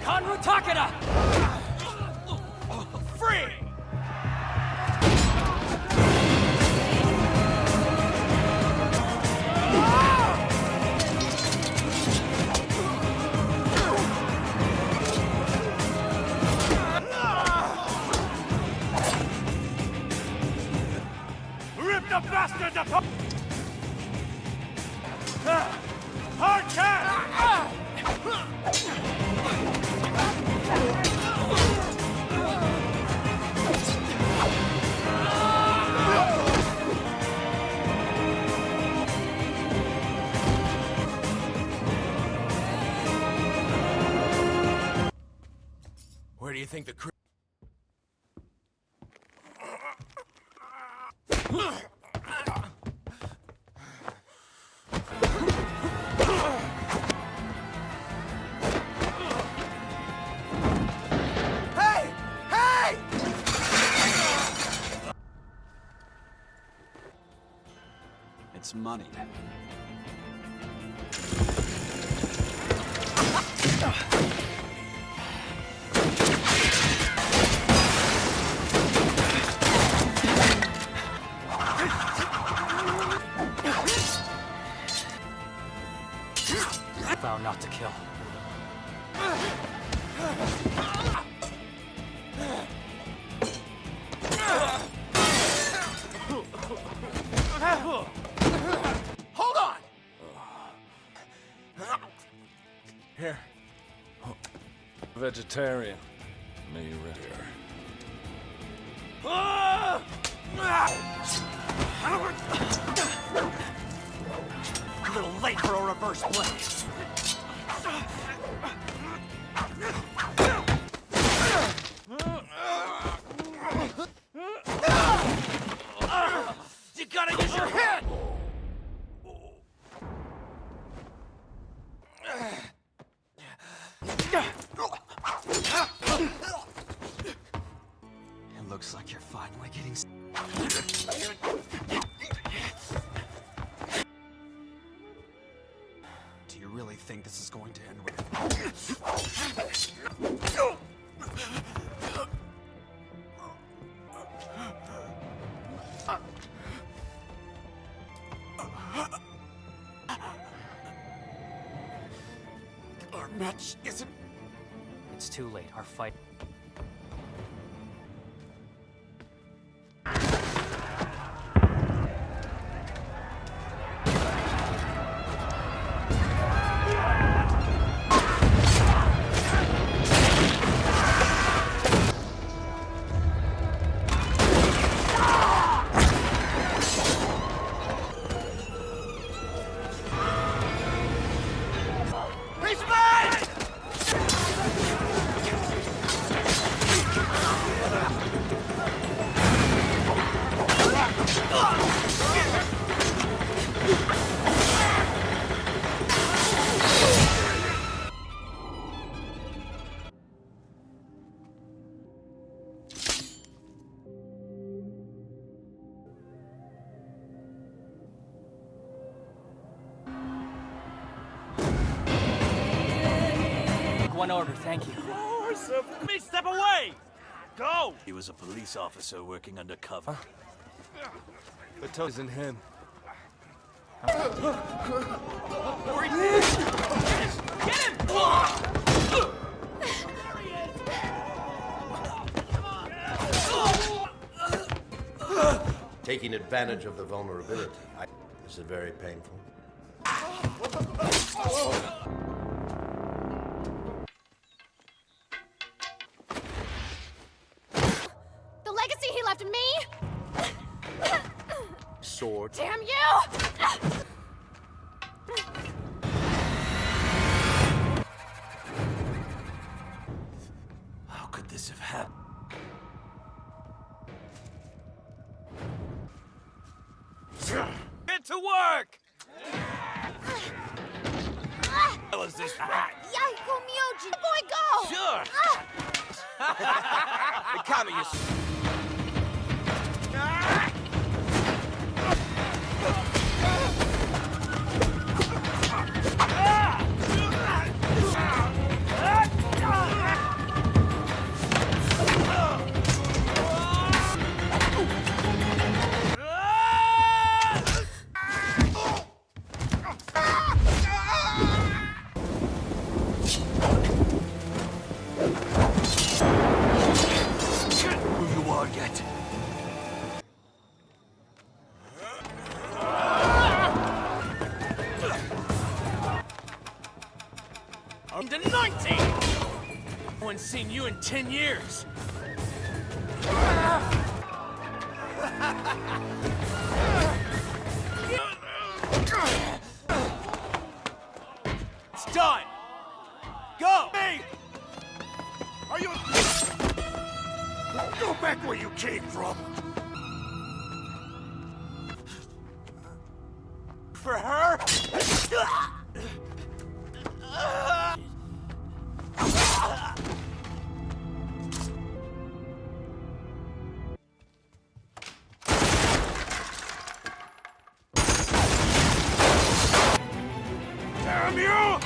Kanryu Takeda! Free! Rip the bastard apart! Hard cat! Where do you think the crew... Hey! Hey! It's money. Vow not to kill. Hold on! Here. Vegetarian. May you rest here. A little late for a reverse blade. You gotta use your head! It looks like you're finally getting... Do you really think this is going to end with... Our match isn't... It's too late. Our fight... One order, thank you. Please step away! Go! He was a police officer working undercover. The toe isn't him. Get him! Taking advantage of the vulnerability is very painful. The legacy he left me? Sword. Damn you! How could this have happened? Get to work! What was this rat? Yahiko Myojin! Boy, go! Sure! Kamiya. 19! No one's seen you in 10 years. It's done! Go! Hey! Are you... Go back where you came from! For her? Damn you!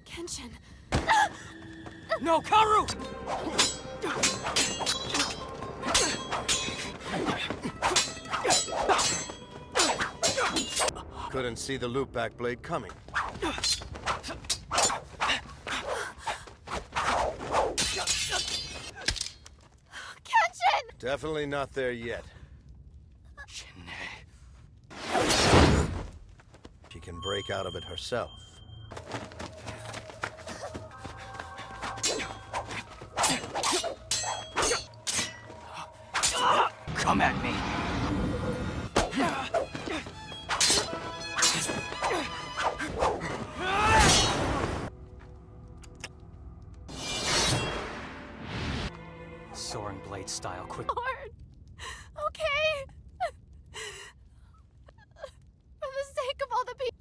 Kenshin. No, Kaoru! Couldn't see the loopback blade coming. Kenshin! Definitely not there yet. Jin-e. She can break out of it herself. Come at me. Soaring blade style, quick. Lord. Okay. For the sake of all the people.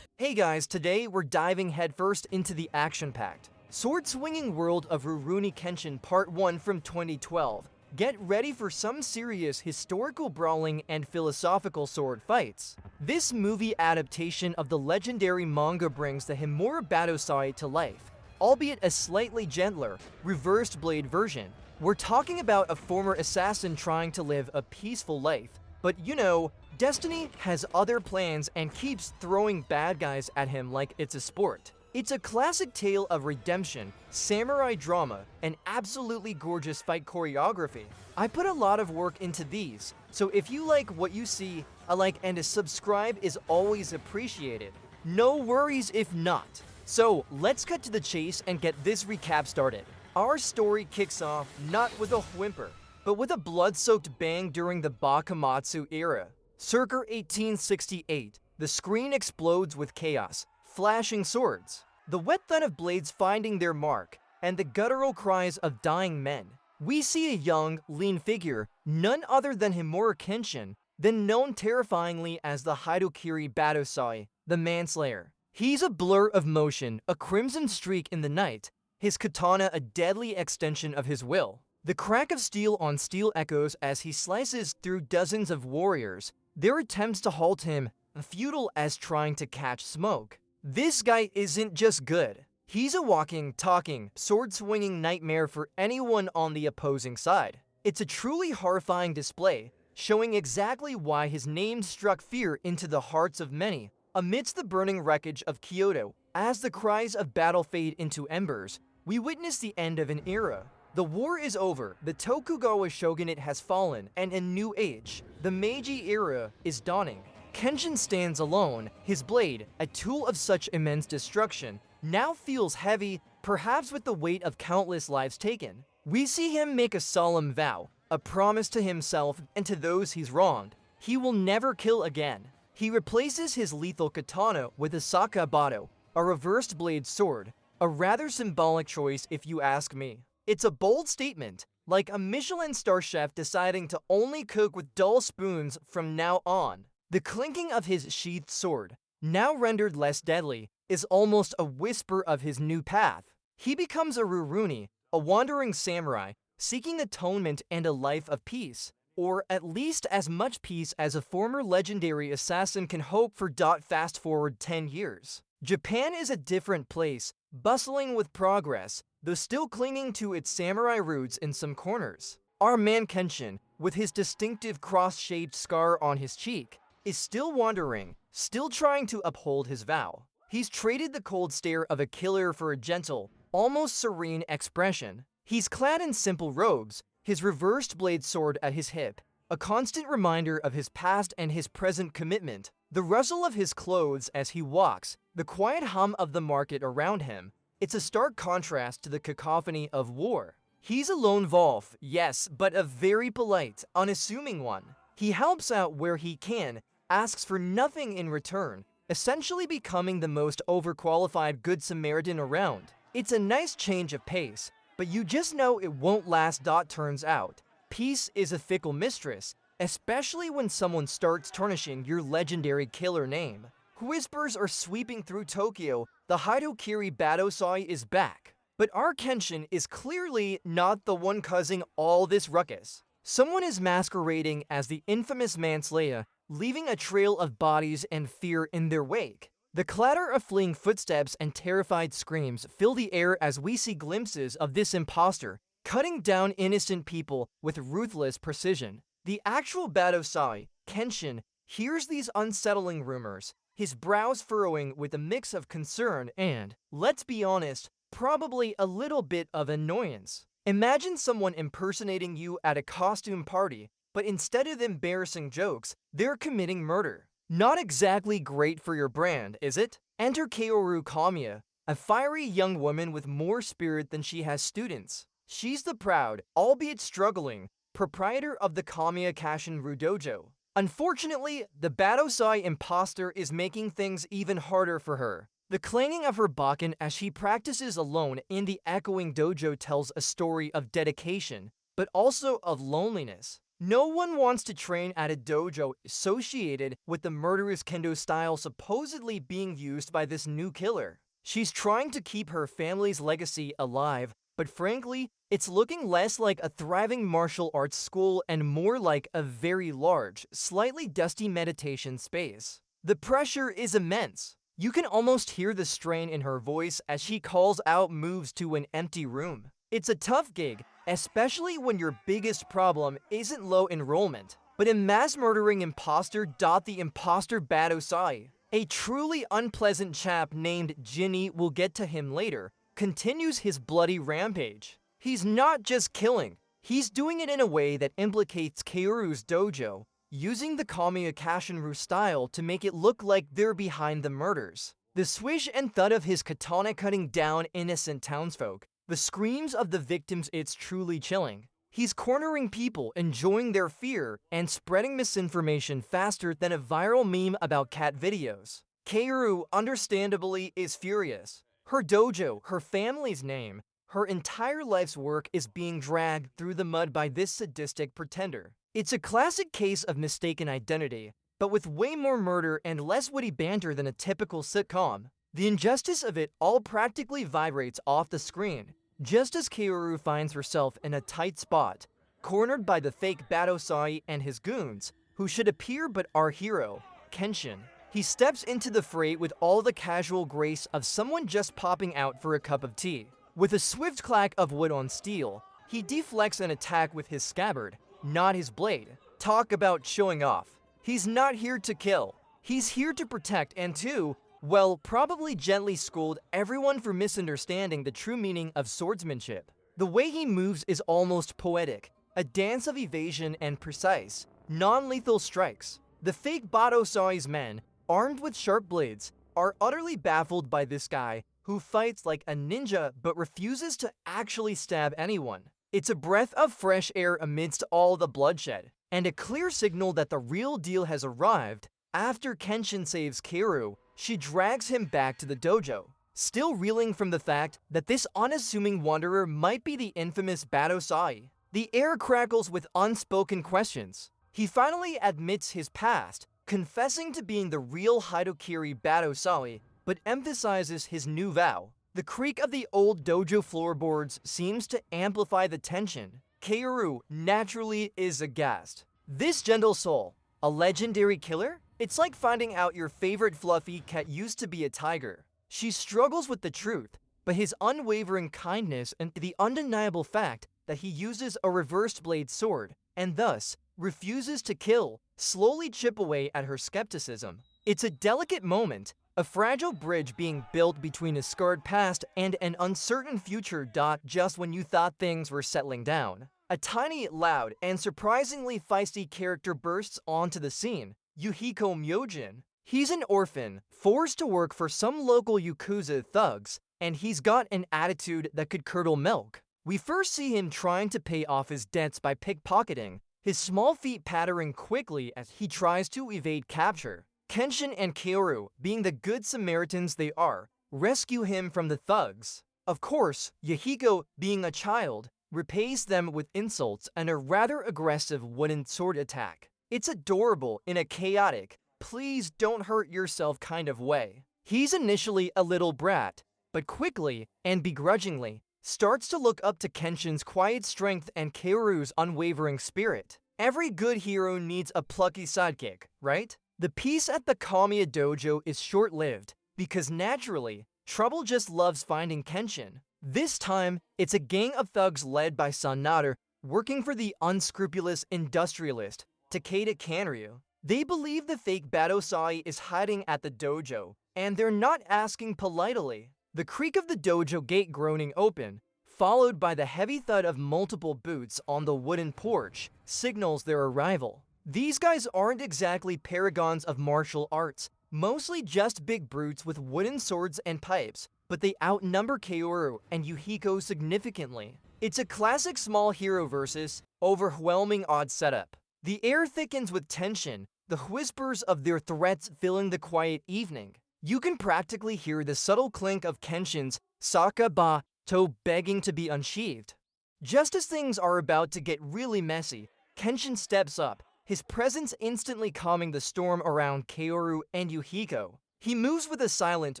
Hey guys, today we're diving headfirst into the action-packed, sword-swinging world of Rurouni Kenshin Part 1 from 2012. Get ready for some serious historical brawling and philosophical sword fights. This movie adaptation of the legendary manga brings the Himura Battosai to life, albeit a slightly gentler, reversed blade version. We're talking about a former assassin trying to live a peaceful life, but you know, destiny has other plans and keeps throwing bad guys at him like it's a sport. It's a classic tale of redemption, samurai drama, and absolutely gorgeous fight choreography. I put a lot of work into these, so if you like what you see, a like and a subscribe is always appreciated. No worries if not. So let's cut to the chase and get this recap started. Our story kicks off not with a whimper, but with a blood-soaked bang during the Bakumatsu era. Circa 1868, the screen explodes with chaos, flashing swords, the wet thud of blades finding their mark, and the guttural cries of dying men. We see a young, lean figure, none other than Himura Kenshin, then known terrifyingly as the Haidokiri Battosai, the Manslayer. He's a blur of motion, a crimson streak in the night, his katana a deadly extension of his will. The crack of steel on steel echoes as he slices through dozens of warriors, their attempts to halt him feudal as trying to catch smoke. This guy isn't just good. He's a walking, talking, sword-swinging nightmare for anyone on the opposing side. It's a truly horrifying display, showing exactly why his name struck fear into the hearts of many. Amidst the burning wreckage of Kyoto, as the cries of battle fade into embers, we witness the end of an era. The war is over, the Tokugawa shogunate has fallen, and a new age, the Meiji era, is dawning. Kenshin stands alone, his blade, a tool of such immense destruction, now feels heavy, perhaps with the weight of countless lives taken. We see him make a solemn vow, a promise to himself and to those he's wronged. He will never kill again. He replaces his lethal katana with a sakabato, a reversed blade sword, a rather symbolic choice if you ask me. It's a bold statement, like a Michelin star chef deciding to only cook with dull spoons from now on. The clinking of his sheathed sword, now rendered less deadly, is almost a whisper of his new path. He becomes a Rurouni, a wandering samurai, seeking atonement and a life of peace, or at least as much peace as a former legendary assassin can hope for. Fast forward 10 years. Japan is a different place, bustling with progress, though still clinging to its samurai roots in some corners. Our man Kenshin, with his distinctive cross-shaped scar on his cheek, is still wandering, still trying to uphold his vow. He's traded the cold stare of a killer for a gentle, almost serene expression. He's clad in simple robes, his reversed blade sword at his hip, a constant reminder of his past and his present commitment. The rustle of his clothes as he walks, the quiet hum of the market around him, it's a stark contrast to the cacophony of war. He's a lone wolf, yes, but a very polite, unassuming one. He helps out where he can, asks for nothing in return, essentially becoming the most overqualified Good Samaritan around. It's a nice change of pace, but you just know it won't last. Turns out, peace is a fickle mistress, especially when someone starts tarnishing your legendary killer name. Whispers are sweeping through Tokyo, the Hitokiri Battosai is back. But our Kenshin is clearly not the one causing all this ruckus. Someone is masquerading as the infamous Manslayer, leaving a trail of bodies and fear in their wake. The clatter of fleeing footsteps and terrified screams fill the air as we see glimpses of this imposter, cutting down innocent people with ruthless precision. The actual Battosai, Kenshin, hears these unsettling rumors, his brows furrowing with a mix of concern and, let's be honest, probably a little bit of annoyance. Imagine someone impersonating you at a costume party, but instead of embarrassing jokes, they're committing murder. Not exactly great for your brand, is it? Enter Kaoru Kamiya, a fiery young woman with more spirit than she has students. She's the proud, albeit struggling, proprietor of the Kamiya Kashin Dojo. Unfortunately, the Battosai imposter is making things even harder for her. The clanging of her bakken as she practices alone in the echoing dojo tells a story of dedication, but also of loneliness. No one wants to train at a dojo associated with the murderous kendo style supposedly being used by this new killer. She's trying to keep her family's legacy alive, but frankly, it's looking less like a thriving martial arts school and more like a very large, slightly dusty meditation space. The pressure is immense. You can almost hear the strain in her voice as she calls out moves to an empty room. It's a tough gig, especially when your biggest problem isn't low enrollment, but a mass-murdering imposter. The imposter Battosai, a truly unpleasant chap named Jin-e, we'll get to him later, continues his bloody rampage. He's not just killing, he's doing it in a way that implicates Kaoru's dojo, using the Kamiya Kashin style to make it look like they're behind the murders. The swish and thud of his katana cutting down innocent townsfolk, the screams of the victims, it's truly chilling. He's cornering people, enjoying their fear, and spreading misinformation faster than a viral meme about cat videos. Kaoru, understandably, is furious. Her dojo, her family's name, her entire life's work is being dragged through the mud by this sadistic pretender. It's a classic case of mistaken identity, but with way more murder and less witty banter than a typical sitcom. The injustice of it all practically vibrates off the screen, just as Kaoru finds herself in a tight spot, cornered by the fake Battosai and his goons, who should appear but our hero, Kenshin. He steps into the fray with all the casual grace of someone just popping out for a cup of tea. With a swift clack of wood on steel, he deflects an attack with his scabbard, not his blade. Talk about showing off. He's not here to kill. He's here to protect and to, well, probably gently scold everyone for misunderstanding the true meaning of swordsmanship. The way he moves is almost poetic, a dance of evasion and precise, non-lethal strikes. The fake Battosai's men, armed with sharp blades, are utterly baffled by this guy who fights like a ninja but refuses to actually stab anyone. It's a breath of fresh air amidst all the bloodshed, and a clear signal that the real deal has arrived. After Kenshin saves Kaoru, she drags him back to the dojo, still reeling from the fact that this unassuming wanderer might be the infamous Battosai. The air crackles with unspoken questions. He finally admits his past, confessing to being the real Hitokiri Battosai, but emphasizes his new vow. The creak of the old dojo floorboards seems to amplify the tension. Kaoru naturally is aghast. This gentle soul, a legendary killer? It's like finding out your favorite fluffy cat used to be a tiger. She struggles with the truth, but his unwavering kindness and the undeniable fact that he uses a reversed blade sword, and thus refuses to kill, slowly chip away at her skepticism. It's a delicate moment, a fragile bridge being built between a scarred past and an uncertain future. Just when you thought things were settling down, a tiny, loud, and surprisingly feisty character bursts onto the scene, Yahiko Myojin. He's an orphan, forced to work for some local Yakuza thugs, and he's got an attitude that could curdle milk. We first see him trying to pay off his debts by pickpocketing, his small feet pattering quickly as he tries to evade capture. Kenshin and Kaoru, being the good Samaritans they are, rescue him from the thugs. Of course, Yahiko, being a child, repays them with insults and a rather aggressive wooden sword attack. It's adorable in a chaotic, please don't hurt yourself kind of way. He's initially a little brat, but quickly, and begrudgingly, starts to look up to Kenshin's quiet strength and Kaoru's unwavering spirit. Every good hero needs a plucky sidekick, right? The peace at the Kamiya dojo is short-lived, because naturally, trouble just loves finding Kenshin. This time, it's a gang of thugs led by Sanada, working for the unscrupulous industrialist, Takeda Kanryu. They believe the fake Battosai is hiding at the dojo, and they're not asking politely. The creak of the dojo gate groaning open, followed by the heavy thud of multiple boots on the wooden porch, signals their arrival. These guys aren't exactly paragons of martial arts, mostly just big brutes with wooden swords and pipes, but they outnumber Kaoru and Yahiko significantly. It's a classic small hero versus overwhelming odd setup. The air thickens with tension, the whispers of their threats filling the quiet evening. You can practically hear the subtle clink of Kenshin's sakabato begging to be unsheathed. Just as things are about to get really messy, Kenshin steps up, his presence instantly calming the storm around Kaoru and Yahiko. He moves with a silent,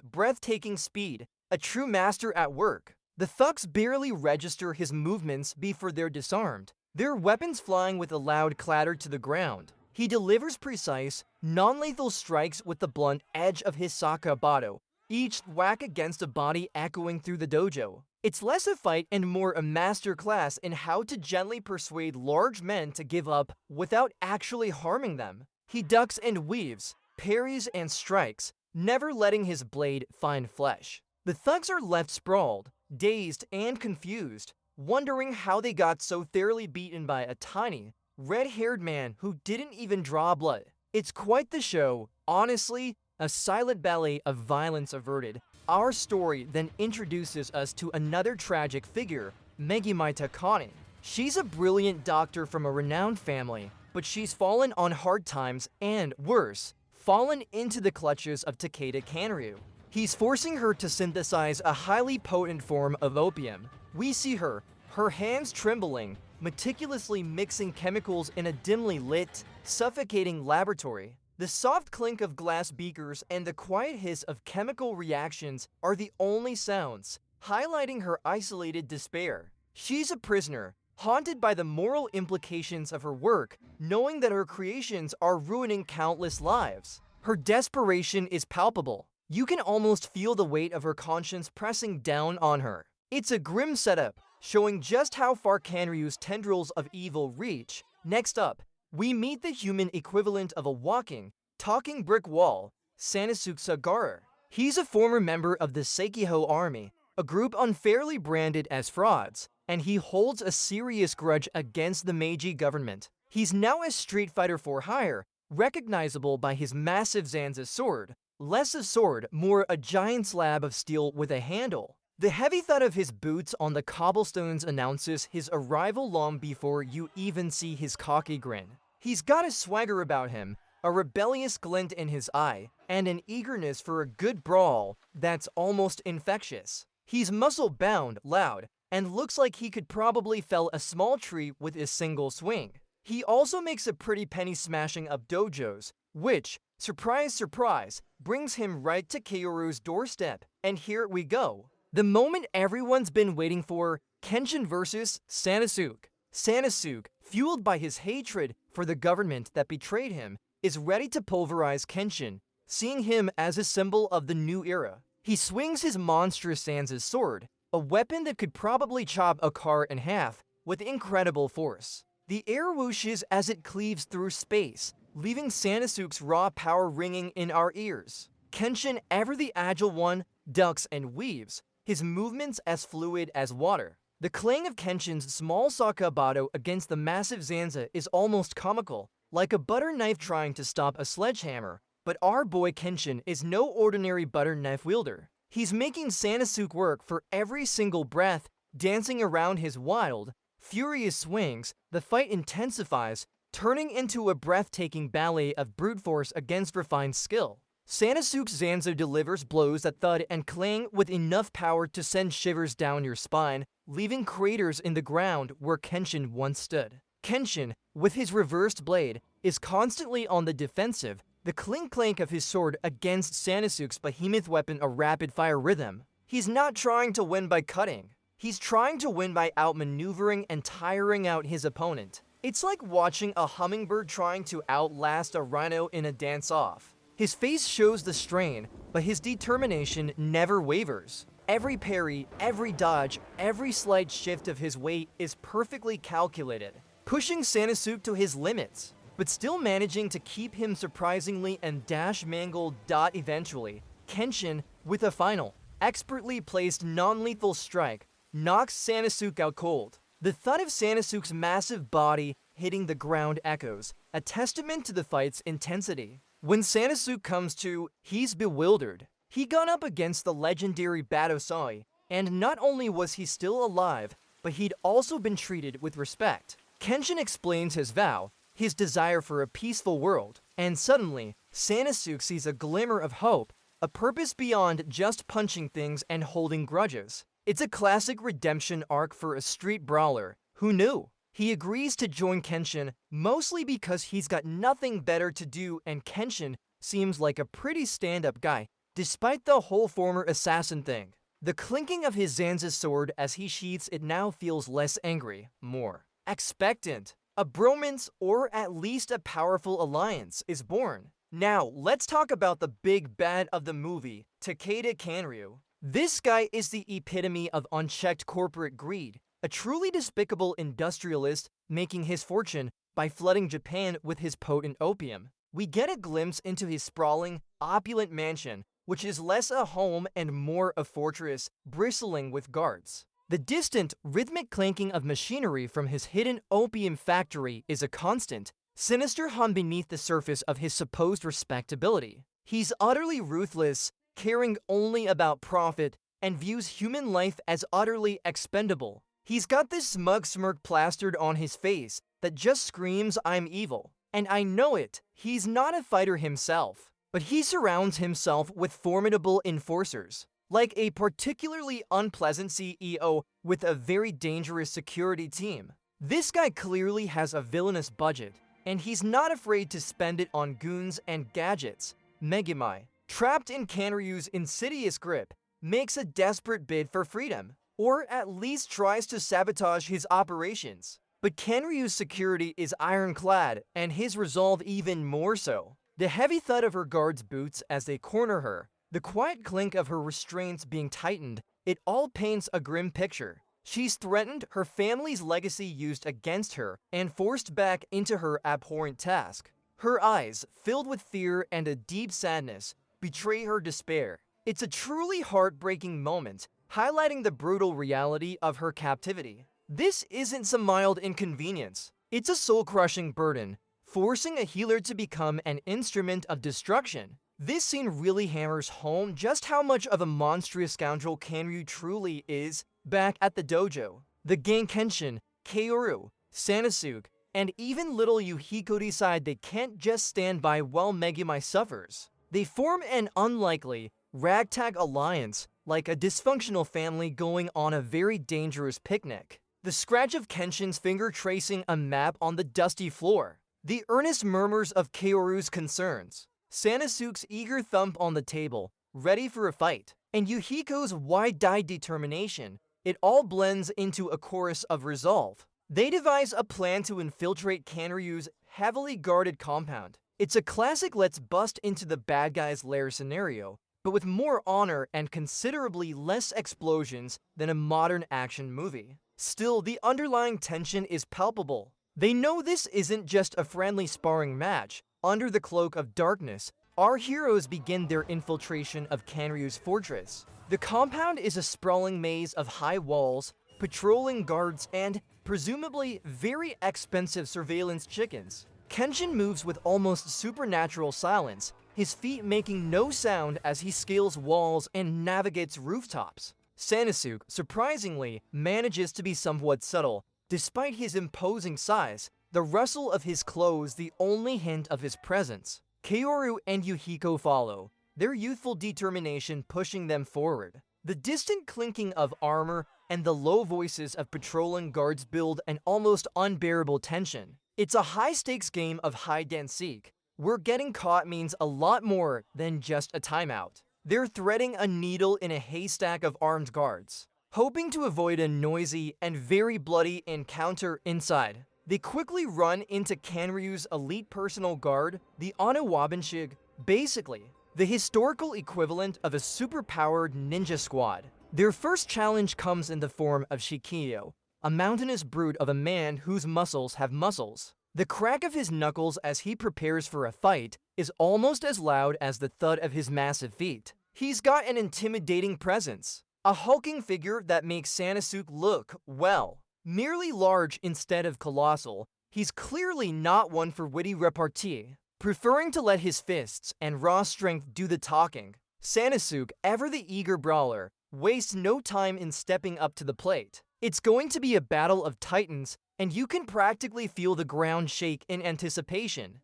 breathtaking speed, a true master at work. The thugs barely register his movements before they're disarmed, their weapons flying with a loud clatter to the ground. He delivers precise, non-lethal strikes with the blunt edge of his sakabato, each whack against a body echoing through the dojo. It's less a fight and more a masterclass in how to gently persuade large men to give up without actually harming them. He ducks and weaves, parries and strikes, never letting his blade find flesh. The thugs are left sprawled, dazed and confused, wondering how they got so thoroughly beaten by a tiny, red-haired man who didn't even draw blood. It's quite the show, honestly, a silent ballet of violence averted. Our story then introduces us to another tragic figure, Megumi Takane. She's a brilliant doctor from a renowned family, but she's fallen on hard times and, worse, fallen into the clutches of Takeda Kanryu. He's forcing her to synthesize a highly potent form of opium. We see her hands trembling, meticulously mixing chemicals in a dimly lit, suffocating laboratory. The soft clink of glass beakers and the quiet hiss of chemical reactions are the only sounds, highlighting her isolated despair. She's a prisoner, haunted by the moral implications of her work, knowing that her creations are ruining countless lives. Her desperation is palpable. You can almost feel the weight of her conscience pressing down on her. It's a grim setup, showing just how far Kanryu's tendrils of evil reach. Next up, we meet the human equivalent of a walking, talking brick wall, Sanosuke Sagara. He's a former member of the Sekiho army, a group unfairly branded as frauds, and he holds a serious grudge against the Meiji government. He's now a street fighter for hire, recognizable by his massive Zanza sword, less a sword, more a giant slab of steel with a handle. The heavy thud of his boots on the cobblestones announces his arrival long before you even see his cocky grin. He's got a swagger about him, a rebellious glint in his eye, and an eagerness for a good brawl that's almost infectious. He's muscle-bound, loud, and looks like he could probably fell a small tree with a single swing. He also makes a pretty penny smashing of dojos, which, surprise surprise, brings him right to Kaoru's doorstep, and here we go. The moment everyone's been waiting for, Kenshin versus Sanosuke. Sanosuke, fueled by his hatred for the government that betrayed him, is ready to pulverize Kenshin, seeing him as a symbol of the new era. He swings his monstrous Zanza's sword, a weapon that could probably chop a car in half, with incredible force. The air whooshes as it cleaves through space, leaving Sanosuke's raw power ringing in our ears. Kenshin, ever the agile one, ducks and weaves, his movements as fluid as water. The clang of Kenshin's small sakabato against the massive Zanza is almost comical, like a butter knife trying to stop a sledgehammer. But our boy Kenshin is no ordinary butter knife wielder. He's making Sanosuke work for every single breath, dancing around his wild, furious swings. The fight intensifies, turning into a breathtaking ballet of brute force against refined skill. Sanosuke's Zanzo delivers blows that thud and clang with enough power to send shivers down your spine, leaving craters in the ground where Kenshin once stood. Kenshin, with his reversed blade, is constantly on the defensive, the clink-clank of his sword against Sanosuke's behemoth weapon a rapid-fire rhythm. He's not trying to win by cutting. He's trying to win by outmaneuvering and tiring out his opponent. It's like watching a hummingbird trying to outlast a rhino in a dance-off. His face shows the strain, but his determination never wavers. Every parry, every dodge, every slight shift of his weight is perfectly calculated, pushing Sanosuke to his limits, but still managing to keep him surprisingly and dash mangled. Eventually, Kenshin, with a final, expertly placed non-lethal strike, knocks Sanosuke out cold. The thud of Sanosuke's massive body hitting the ground echoes, a testament to the fight's intensity. When Sanosuke comes to, he's bewildered. He got up against the legendary Battosai, and not only was he still alive, but he'd also been treated with respect. Kenshin explains his vow, his desire for a peaceful world, and suddenly, Sanosuke sees a glimmer of hope, a purpose beyond just punching things and holding grudges. It's a classic redemption arc for a street brawler. Who knew? He agrees to join Kenshin mostly because he's got nothing better to do, and Kenshin seems like a pretty stand-up guy, despite the whole former assassin thing. The clinking of his Zanza's sword as he sheaths it now feels less angry, more expectant. A bromance, or at least a powerful alliance, is born. Now, let's talk about the big bad of the movie, Takeda Kanryu. This guy is the epitome of unchecked corporate greed, a truly despicable industrialist making his fortune by flooding Japan with his potent opium. We get a glimpse into his sprawling, opulent mansion, which is less a home and more a fortress, bristling with guards. The distant, rhythmic clanking of machinery from his hidden opium factory is a constant, sinister hum beneath the surface of his supposed respectability. He's utterly ruthless, caring only about profit, and views human life as utterly expendable. He's got this smug smirk plastered on his face that just screams, "I'm evil." And I know it, he's not a fighter himself, but he surrounds himself with formidable enforcers. Like a particularly unpleasant CEO with a very dangerous security team. This guy clearly has a villainous budget, and he's not afraid to spend it on goons and gadgets. Megumi, trapped in Kanryu's insidious grip, makes a desperate bid for freedom, or at least tries to sabotage his operations. But Kanryu's security is ironclad, and his resolve even more so. The heavy thud of her guards' boots as they corner her, the quiet clink of her restraints being tightened, it all paints a grim picture. She's threatened, her family's legacy used against her, and forced back into her abhorrent task. Her eyes, filled with fear and a deep sadness, betray her despair. It's a truly heartbreaking moment, highlighting the brutal reality of her captivity. This isn't some mild inconvenience. It's a soul-crushing burden, forcing a healer to become an instrument of destruction. This scene really hammers home just how much of a monstrous scoundrel Kanryu truly is back at the dojo. The gang Kenshin, Kaoru, Sanosuke, and even little Yahiko decide they can't just stand by while Megumi suffers. They form an unlikely, ragtag alliance, like a dysfunctional family going on a very dangerous picnic. The scratch of Kenshin's finger tracing a map on the dusty floor. The earnest murmurs of Kaoru's concerns. Sanosuke's eager thump on the table, ready for a fight. And Yahiko's wide-eyed determination. It all blends into a chorus of resolve. They devise a plan to infiltrate Kanryu's heavily guarded compound. It's a classic let's bust into the bad guy's lair scenario, but with more honor and considerably less explosions than a modern action movie. Still, the underlying tension is palpable. They know this isn't just a friendly sparring match. Under the cloak of darkness, our heroes begin their infiltration of Kanryu's fortress. The compound is a sprawling maze of high walls, patrolling guards, and, presumably, very expensive surveillance chickens. Kenshin moves with almost supernatural silence, his feet making no sound as he scales walls and navigates rooftops. Sanosuke, surprisingly, manages to be somewhat subtle. Despite his imposing size, the rustle of his clothes the only hint of his presence. Kaoru and Yahiko follow, their youthful determination pushing them forward. The distant clinking of armor and the low voices of patrolling guards build an almost unbearable tension. It's a high-stakes game of hide-and-seek, where getting caught means a lot more than just a timeout. They're threading a needle in a haystack of armed guards, hoping to avoid a noisy and very bloody encounter inside. They quickly run into Kanryu's elite personal guard, the Onawabanshig, basically the historical equivalent of a superpowered ninja squad. Their first challenge comes in the form of Shikio, a mountainous brute of a man whose muscles have muscles. The crack of his knuckles as he prepares for a fight is almost as loud as the thud of his massive feet. He's got an intimidating presence, a hulking figure that makes Sanosuke look, well, merely large instead of colossal. He's clearly not one for witty repartee, preferring to let his fists and raw strength do the talking. Sanosuke, ever the eager brawler, wastes no time in stepping up to the plate. It's going to be a battle of titans, and you can practically feel the ground shake in anticipation.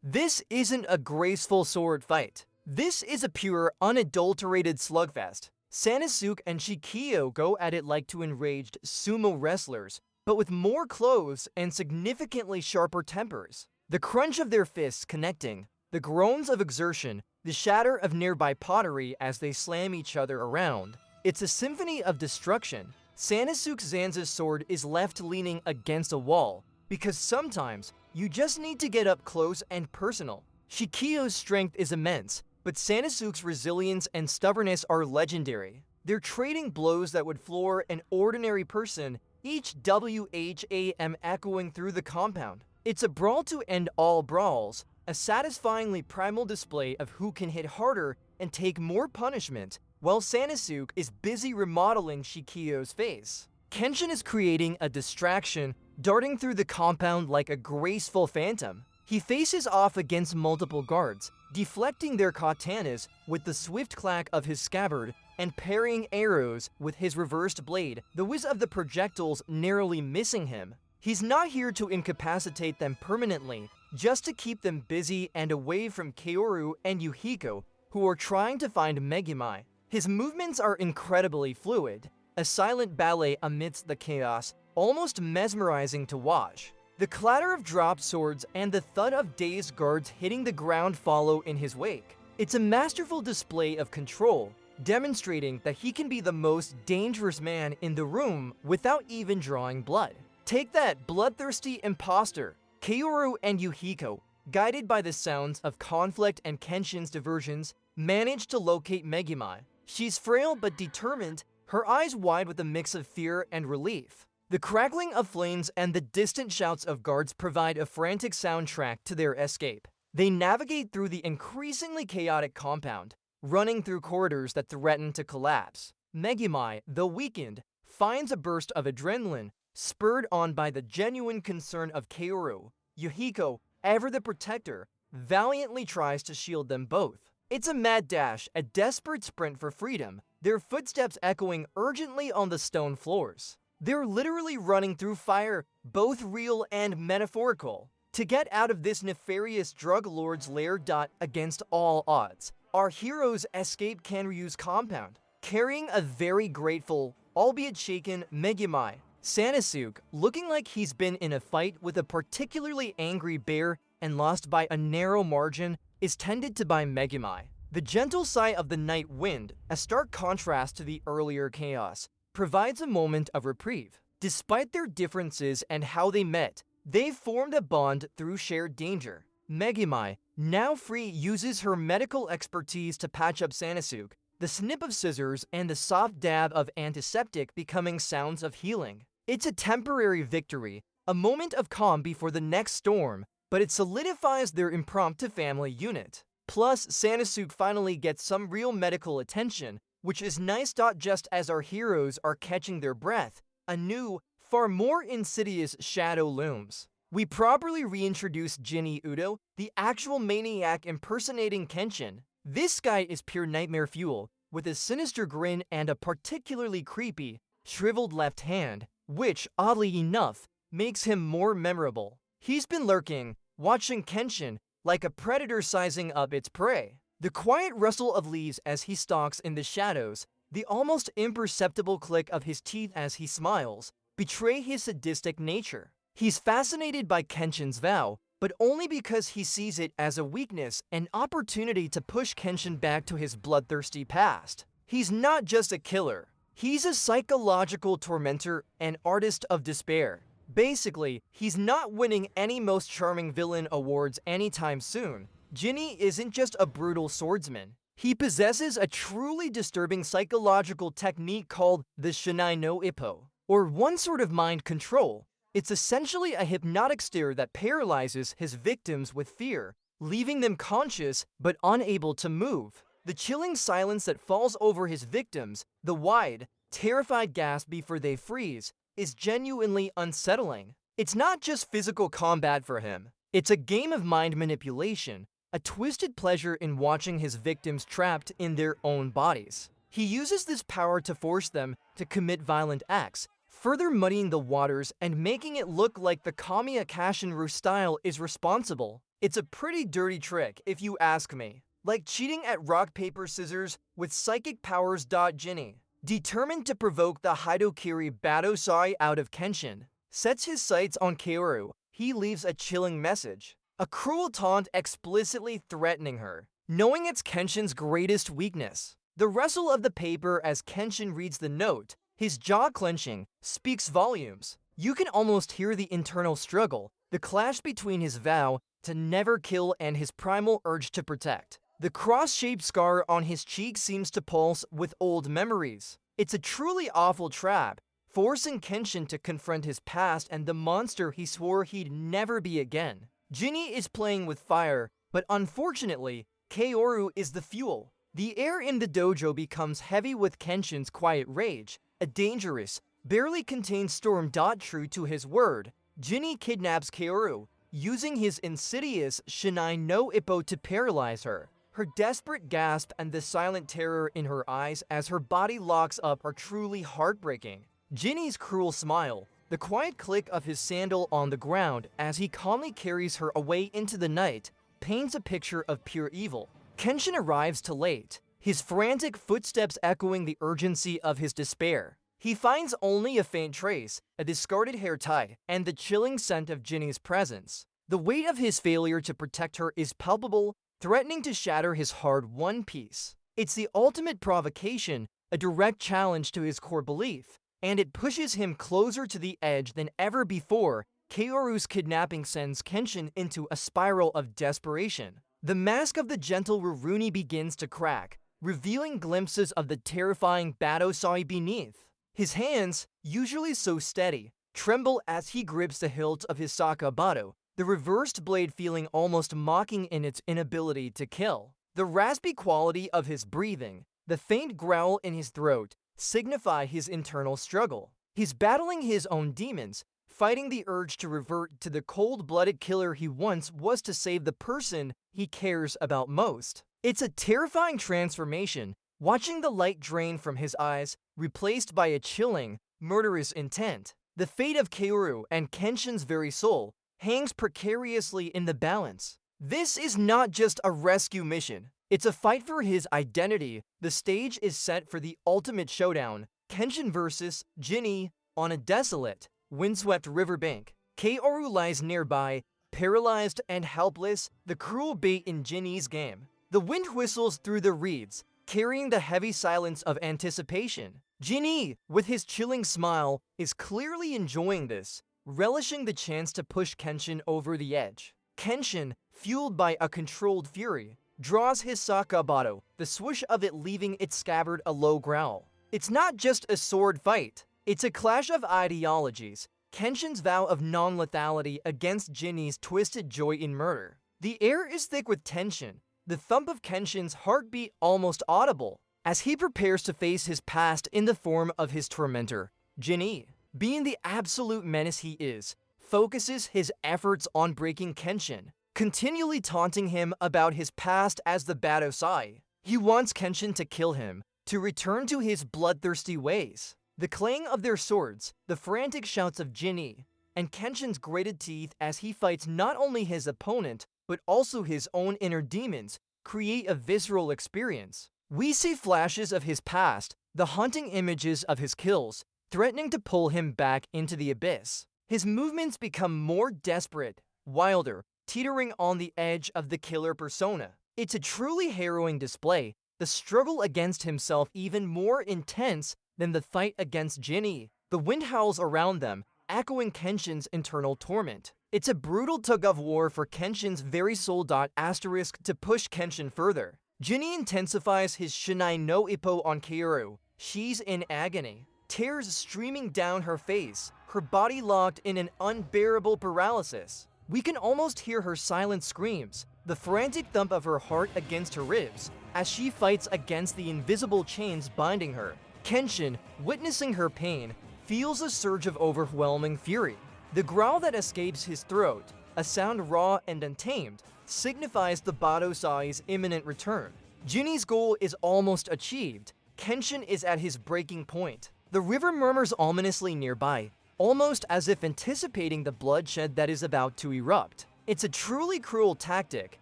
This isn't a graceful sword fight. This is a pure, unadulterated slugfest. Sanosuke and Shikio go at it like two enraged sumo wrestlers, but with more clothes and significantly sharper tempers. The crunch of their fists connecting, the groans of exertion, the shatter of nearby pottery as they slam each other around. It's a symphony of destruction. Sanosuke Zanza's sword is left leaning against a wall, because sometimes you just need to get up close and personal. Shikio's strength is immense, but Sanosuke's resilience and stubbornness are legendary. They're trading blows that would floor an ordinary person, each WHAM echoing through the compound. It's a brawl to end all brawls, a satisfyingly primal display of who can hit harder and take more punishment, while Sanosuke is busy remodeling Shikio's face. Kenshin is creating a distraction, darting through the compound like a graceful phantom. He faces off against multiple guards, deflecting their katanas with the swift clack of his scabbard and parrying arrows with his reversed blade, the whiz of the projectiles narrowly missing him. He's not here to incapacitate them permanently, just to keep them busy and away from Kaoru and Yahiko, who are trying to find Megumi. His movements are incredibly fluid, a silent ballet amidst the chaos, almost mesmerizing to watch. The clatter of dropped swords and the thud of dazed guards hitting the ground follow in his wake. It's a masterful display of control, demonstrating that he can be the most dangerous man in the room without even drawing blood. Take that, bloodthirsty imposter! Kaoru and Yahiko, guided by the sounds of conflict and Kenshin's diversions, manage to locate Megumi. She's frail but determined, her eyes wide with a mix of fear and relief. The crackling of flames and the distant shouts of guards provide a frantic soundtrack to their escape. They navigate through the increasingly chaotic compound, running through corridors that threaten to collapse. Megumi, though weakened, finds a burst of adrenaline, spurred on by the genuine concern of Kaoru. Yahiko, ever the protector, valiantly tries to shield them both. It's a mad dash, a desperate sprint for freedom, their footsteps echoing urgently on the stone floors. They're literally running through fire, both real and metaphorical, to get out of this nefarious drug lord's lair. Against all odds, our heroes escape Kanryu's compound, carrying a very grateful, albeit shaken, Megumi. Sanosuke, looking like he's been in a fight with a particularly angry bear and lost by a narrow margin, is tended to by Megumi. The gentle sigh of the night wind, a stark contrast to the earlier chaos, provides a moment of reprieve. Despite their differences and how they met, they've formed a bond through shared danger. Megumi, now free, uses her medical expertise to patch up Sanosuke, the snip of scissors and the soft dab of antiseptic becoming sounds of healing. It's a temporary victory, a moment of calm before the next storm, but it solidifies their impromptu family unit. Plus, Sanosuke finally gets some real medical attention, which is nice. Just as our heroes are catching their breath, a new, far more insidious shadow looms. We properly reintroduce Jin-e Udo, the actual maniac impersonating Kenshin. This guy is pure nightmare fuel, with a sinister grin and a particularly creepy, shriveled left hand, which, oddly enough, makes him more memorable. He's been lurking, watching Kenshin, like a predator sizing up its prey. The quiet rustle of leaves as he stalks in the shadows, the almost imperceptible click of his teeth as he smiles, betray his sadistic nature. He's fascinated by Kenshin's vow, but only because he sees it as a weakness, an opportunity to push Kenshin back to his bloodthirsty past. He's not just a killer. He's a psychological tormentor, an artist of despair. Basically, he's not winning any Most Charming Villain awards anytime soon. Jin-e isn't just a brutal swordsman. He possesses a truly disturbing psychological technique called the Shinai no Ippo, or one sort of mind control. It's essentially a hypnotic stare that paralyzes his victims with fear, leaving them conscious but unable to move. The chilling silence that falls over his victims, the wide, terrified gasp before they freeze, is genuinely unsettling. It's not just physical combat for him. It's a game of mind manipulation, a twisted pleasure in watching his victims trapped in their own bodies. He uses this power to force them to commit violent acts, further muddying the waters and making it look like the Kamiya Kashinru style is responsible. It's a pretty dirty trick, if you ask me. Like cheating at rock, paper, scissors with psychic powers. Jin-e, determined to provoke the Hidokiri Battosai out of Kenshin, sets his sights on Kaoru. He leaves a chilling message, a cruel taunt explicitly threatening her, knowing it's Kenshin's greatest weakness. The rustle of the paper as Kenshin reads the note, his jaw clenching, speaks volumes. You can almost hear the internal struggle, the clash between his vow to never kill and his primal urge to protect. The cross-shaped scar on his cheek seems to pulse with old memories. It's a truly awful trap, forcing Kenshin to confront his past and the monster he swore he'd never be again. Jin-e is playing with fire, but unfortunately, Kaoru is the fuel. The air in the dojo becomes heavy with Kenshin's quiet rage, a dangerous, barely contained storm. True to his word, Jin-e kidnaps Kaoru, using his insidious Shinai no Ippo to paralyze her. Her desperate gasp and the silent terror in her eyes as her body locks up are truly heartbreaking. Jin-e's cruel smile, the quiet click of his sandal on the ground as he calmly carries her away into the night, paints a picture of pure evil. Kenshin arrives too late, his frantic footsteps echoing the urgency of his despair. He finds only a faint trace, a discarded hair tie, and the chilling scent of Jin-e's presence. The weight of his failure to protect her is palpable, threatening to shatter his hard-won peace. It's the ultimate provocation, a direct challenge to his core belief, and it pushes him closer to the edge than ever before. Kaoru's kidnapping sends Kenshin into a spiral of desperation. The mask of the gentle Rurouni begins to crack, revealing glimpses of the terrifying Battosai beneath. His hands, usually so steady, tremble as he grips the hilt of his sakabato, the reversed blade feeling almost mocking in its inability to kill. The raspy quality of his breathing, the faint growl in his throat, signify his internal struggle. He's battling his own demons, fighting the urge to revert to the cold-blooded killer he once was to save the person he cares about most. It's a terrifying transformation, watching the light drain from his eyes, replaced by a chilling, murderous intent. The fate of Kaoru and Kenshin's very soul hangs precariously in the balance. This is not just a rescue mission. It's a fight for his identity. The stage is set for the ultimate showdown, Kenshin versus Jin-e, on a desolate, windswept riverbank. Kaoru lies nearby, paralyzed and helpless, the cruel bait in Jin-e's game. The wind whistles through the reeds, carrying the heavy silence of anticipation. Jin-e, with his chilling smile, is clearly enjoying this, relishing the chance to push Kenshin over the edge. Kenshin, fueled by a controlled fury, draws his sakabato, the swoosh of it leaving its scabbard a low growl. It's not just a sword fight, it's a clash of ideologies, Kenshin's vow of non-lethality against Jin-e's twisted joy in murder. The air is thick with tension, the thump of Kenshin's heartbeat almost audible, as he prepares to face his past in the form of his tormentor, Jin-e. Being the absolute menace he is, focuses his efforts on breaking Kenshin, continually taunting him about his past as the Battosai. He wants Kenshin to kill him, to return to his bloodthirsty ways. The clang of their swords, the frantic shouts of Jin-e, and Kenshin's grated teeth as he fights not only his opponent, but also his own inner demons, create a visceral experience. We see flashes of his past, the haunting images of his kills, threatening to pull him back into the abyss. His movements become more desperate, wilder, teetering on the edge of the killer persona. It's a truly harrowing display, the struggle against himself even more intense than the fight against Jin-e. The wind howls around them, echoing Kenshin's internal torment. It's a brutal tug-of-war for Kenshin's very soul. Asterisk to push Kenshin further. Jin-e intensifies his Shinai no Ippo on Kaoru. She's in agony. Tears streaming down her face, her body locked in an unbearable paralysis. We can almost hear her silent screams, the frantic thump of her heart against her ribs, as she fights against the invisible chains binding her. Kenshin, witnessing her pain, feels a surge of overwhelming fury. The growl that escapes his throat, a sound raw and untamed, signifies the Battosai's imminent return. Jin-e's goal is almost achieved. Kenshin is at his breaking point. The river murmurs ominously nearby, almost as if anticipating the bloodshed that is about to erupt. It's a truly cruel tactic,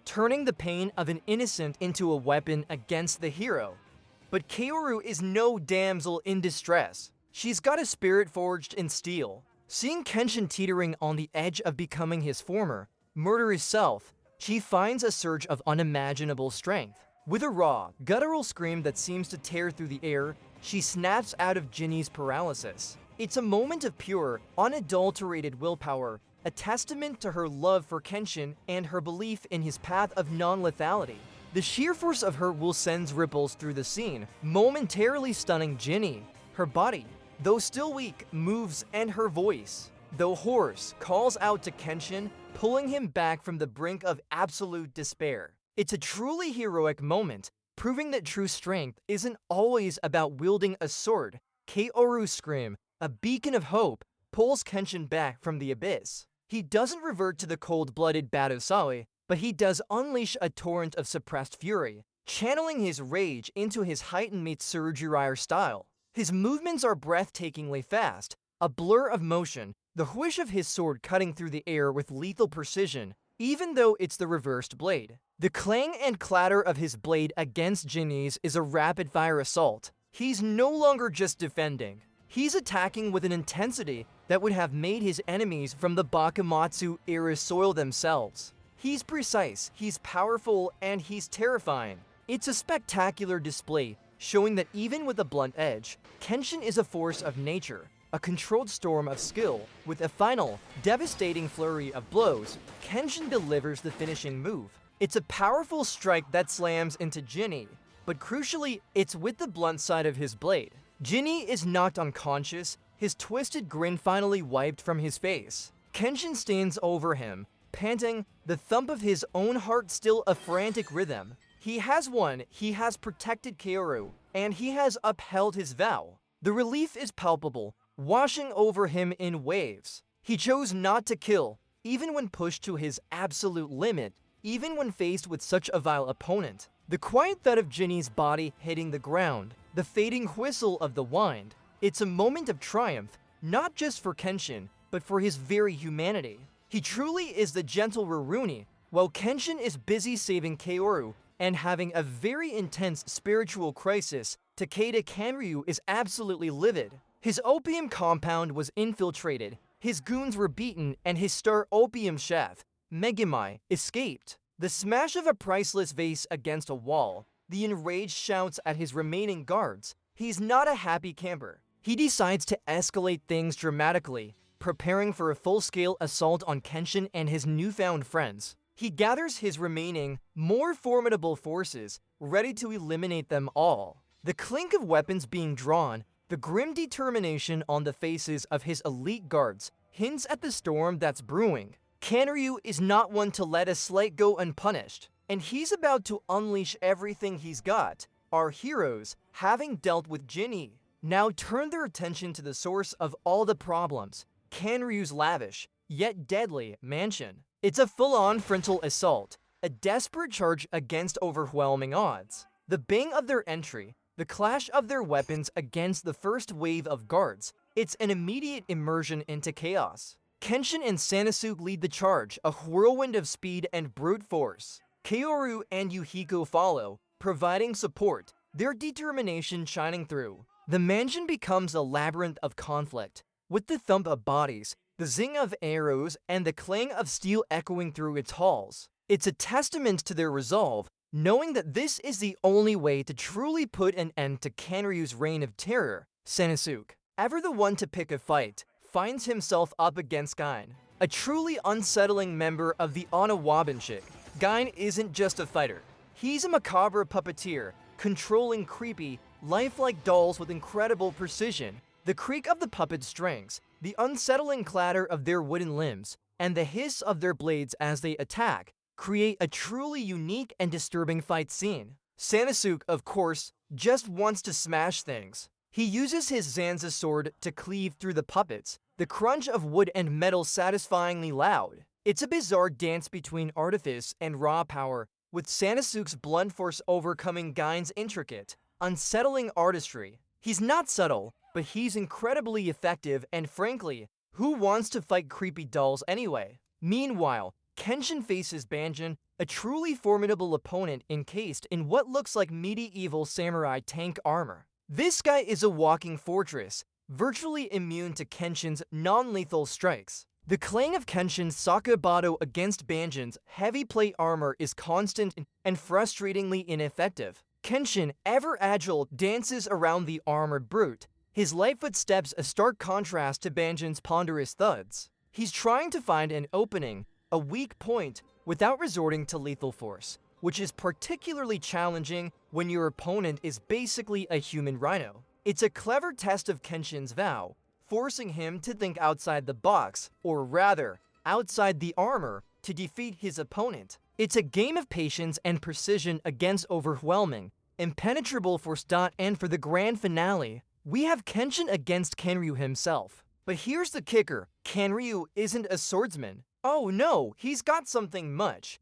turning the pain of an innocent into a weapon against the hero. But Kaoru is no damsel in distress. She's got a spirit forged in steel. Seeing Kenshin teetering on the edge of becoming his former, murderous self, she finds a surge of unimaginable strength. With a raw, guttural scream that seems to tear through the air, she snaps out of Jin-e's paralysis. It's a moment of pure, unadulterated willpower, a testament to her love for Kenshin and her belief in his path of non-lethality. The sheer force of her will sends ripples through the scene, momentarily stunning Jin-e. Her body, though still weak, moves, and her voice, though hoarse, calls out to Kenshin, pulling him back from the brink of absolute despair. It's a truly heroic moment, proving that true strength isn't always about wielding a sword. Kaoru's scream, a beacon of hope, pulls Kenshin back from the abyss. He doesn't revert to the cold-blooded Battosai, but he does unleash a torrent of suppressed fury, channeling his rage into his heightened Mitsurujiraiya style. His movements are breathtakingly fast, a blur of motion, the whoosh of his sword cutting through the air with lethal precision, even though it's the reversed blade. The clang and clatter of his blade against Jin-e's is a rapid-fire assault. He's no longer just defending. He's attacking with an intensity that would have made his enemies from the Bakumatsu era soil themselves. He's precise, he's powerful, and he's terrifying. It's a spectacular display, showing that even with a blunt edge, Kenshin is a force of nature, a controlled storm of skill. With a final, devastating flurry of blows, Kenshin delivers the finishing move. It's a powerful strike that slams into Jin-e, but crucially, it's with the blunt side of his blade. Jin-e is knocked unconscious, his twisted grin finally wiped from his face. Kenshin stands over him, panting, the thump of his own heart still a frantic rhythm. He has won, he has protected Kaoru, and he has upheld his vow. The relief is palpable, washing over him in waves. He chose not to kill, even when pushed to his absolute limit, even when faced with such a vile opponent. The quiet thud of Jin-e's body hitting the ground, the fading whistle of the wind. It's a moment of triumph, not just for Kenshin, but for his very humanity. He truly is the gentle Rurouni, while Kenshin is busy saving Kaoru and having a very intense spiritual crisis. Takeda Kanryu is absolutely livid. His opium compound was infiltrated, his goons were beaten, and his star opium chef, Megumi, escaped. The smash of a priceless vase against a wall, the enraged shouts at his remaining guards. He's not a happy camper. He decides to escalate things dramatically, preparing for a full-scale assault on Kenshin and his newfound friends. He gathers his remaining, more formidable forces, ready to eliminate them all. The clink of weapons being drawn, the grim determination on the faces of his elite guards, hints at the storm that's brewing. Kanryu is not one to let a slight go unpunished. and he's about to unleash everything he's got. Our heroes, having dealt with Jin-e, now turn their attention to the source of all the problems, Kanryu's lavish, yet deadly, mansion. It's a full-on frontal assault, a desperate charge against overwhelming odds. The bang of their entry, the clash of their weapons against the first wave of guards, it's an immediate immersion into chaos. Kenshin and Sanosuke lead the charge, a whirlwind of speed and brute force. Kaoru and Yahiko follow, providing support, their determination shining through. The mansion becomes a labyrinth of conflict, with the thump of bodies, the zing of arrows, and the clang of steel echoing through its halls. It's a testament to their resolve, knowing that this is the only way to truly put an end to Kanryu's reign of terror. Sanosuke, ever the one to pick a fight, finds himself up against Gain, a truly unsettling member of the Onawabanship. Gain isn't just a fighter. He's a macabre puppeteer, controlling creepy, lifelike dolls with incredible precision. The creak of the puppet strings, the unsettling clatter of their wooden limbs, and the hiss of their blades as they attack create a truly unique and disturbing fight scene. Sanosuke, of course, just wants to smash things. He uses his Zanza sword to cleave through the puppets, the crunch of wood and metal satisfyingly loud. It's a bizarre dance between artifice and raw power, with Sanosuke's blunt force overcoming Gain's intricate, unsettling artistry. He's not subtle, but he's incredibly effective, and frankly, who wants to fight creepy dolls anyway? Meanwhile, Kenshin faces Banjin, a truly formidable opponent encased in what looks like medieval samurai tank armor. This guy is a walking fortress, virtually immune to Kenshin's non-lethal strikes. The clang of Kenshin's Sakabato against Banjin's heavy plate armor is constant and frustratingly ineffective. Kenshin, ever agile, dances around the armored brute, his light footsteps a stark contrast to Banjin's ponderous thuds. He's trying to find an opening, a weak point, without resorting to lethal force, which is particularly challenging when your opponent is basically a human rhino. It's a clever test of Kenshin's vow, forcing him to think outside the box, or rather, outside the armor, to defeat his opponent. It's a game of patience and precision against overwhelming, impenetrable force. And for the grand finale, we have Kenshin against Kanryu himself. But here's the kicker, Kanryu isn't a swordsman. Oh no, he's got something much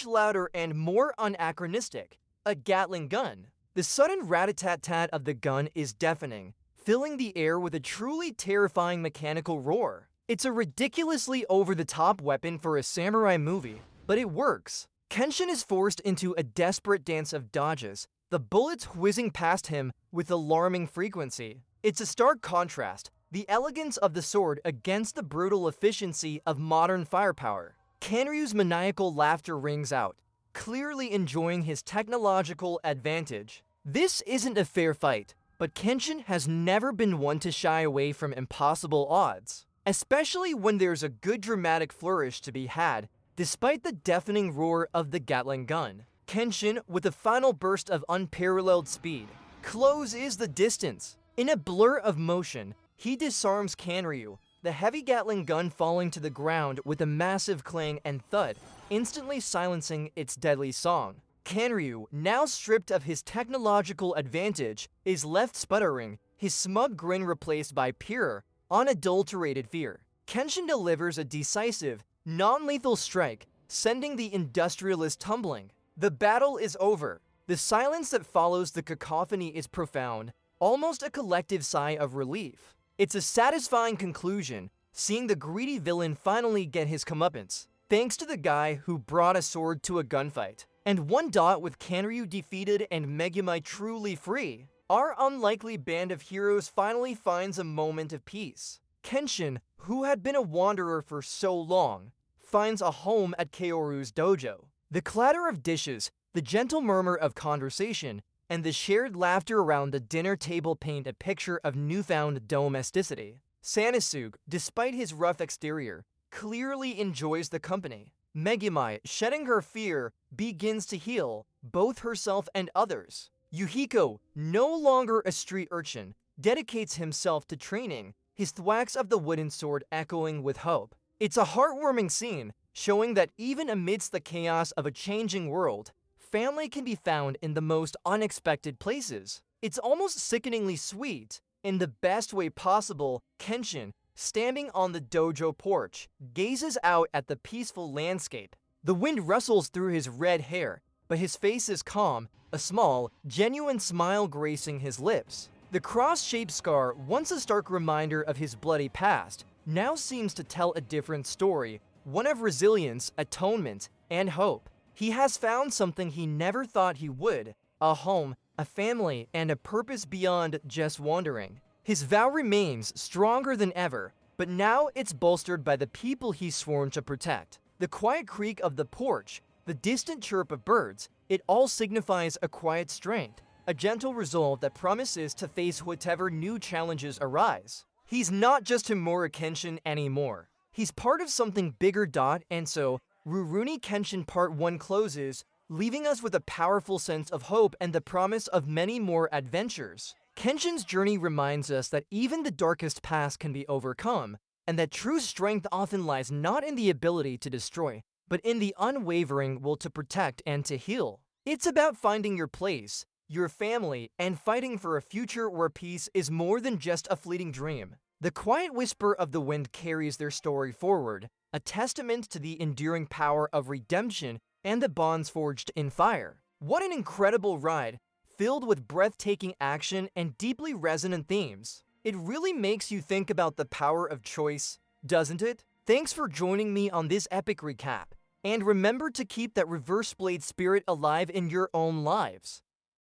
louder and more anachronistic, a Gatling gun. The sudden rat-a-tat-tat of the gun is deafening, filling the air with a truly terrifying mechanical roar. It's a ridiculously over-the-top weapon for a samurai movie, but it works. Kenshin is forced into a desperate dance of dodges, the bullets whizzing past him with alarming frequency. It's a stark contrast, the elegance of the sword against the brutal efficiency of modern firepower. Kanryu's maniacal laughter rings out, clearly enjoying his technological advantage. This isn't a fair fight, but Kenshin has never been one to shy away from impossible odds, especially when there's a good dramatic flourish to be had, despite the deafening roar of the Gatling gun. Kenshin, with a final burst of unparalleled speed, closes the distance. In a blur of motion, he disarms Kanryu, the heavy Gatling gun falling to the ground with a massive clang and thud, instantly silencing its deadly song. Kanryu, now stripped of his technological advantage, is left sputtering, his smug grin replaced by pure, unadulterated fear. Kenshin delivers a decisive, non-lethal strike, sending the industrialist tumbling. The battle is over. The silence that follows the cacophony is profound, almost a collective sigh of relief. It's a satisfying conclusion, seeing the greedy villain finally get his comeuppance, thanks to the guy who brought a sword to a gunfight. And with Kanryu defeated and Megumi truly free, our unlikely band of heroes finally finds a moment of peace. Kenshin, who had been a wanderer for so long, finds a home at Kaoru's dojo. The clatter of dishes, the gentle murmur of conversation, and the shared laughter around the dinner table paint a picture of newfound domesticity. Sanosuke, despite his rough exterior, clearly enjoys the company. Megumi, shedding her fear, begins to heal, both herself and others. Yahiko, no longer a street urchin, dedicates himself to training, his thwacks of the wooden sword echoing with hope. It's a heartwarming scene, showing that even amidst the chaos of a changing world, family can be found in the most unexpected places. It's almost sickeningly sweet. In the best way possible, Kenshin, standing on the dojo porch, gazes out at the peaceful landscape. The wind rustles through his red hair, but his face is calm, a small, genuine smile gracing his lips. The cross-shaped scar, once a stark reminder of his bloody past, now seems to tell a different story, one of resilience, atonement, and hope. He has found something he never thought he would, a home, a family, and a purpose beyond just wandering. His vow remains stronger than ever, but now it's bolstered by the people he's sworn to protect. The quiet creak of the porch, the distant chirp of birds, it all signifies a quiet strength, a gentle resolve that promises to face whatever new challenges arise. He's not just Himura Kenshin anymore. He's part of something bigger. And so, Rurouni Kenshin Part 1 closes, leaving us with a powerful sense of hope and the promise of many more adventures. Kenshin's journey reminds us that even the darkest past can be overcome, and that true strength often lies not in the ability to destroy, but in the unwavering will to protect and to heal. It's about finding your place, your family, and fighting for a future where peace is more than just a fleeting dream. The quiet whisper of the wind carries their story forward, a testament to the enduring power of redemption and the bonds forged in fire. What an incredible ride, filled with breathtaking action and deeply resonant themes. It really makes you think about the power of choice, doesn't it? Thanks for joining me on this epic recap, and remember to keep that reverse blade spirit alive in your own lives.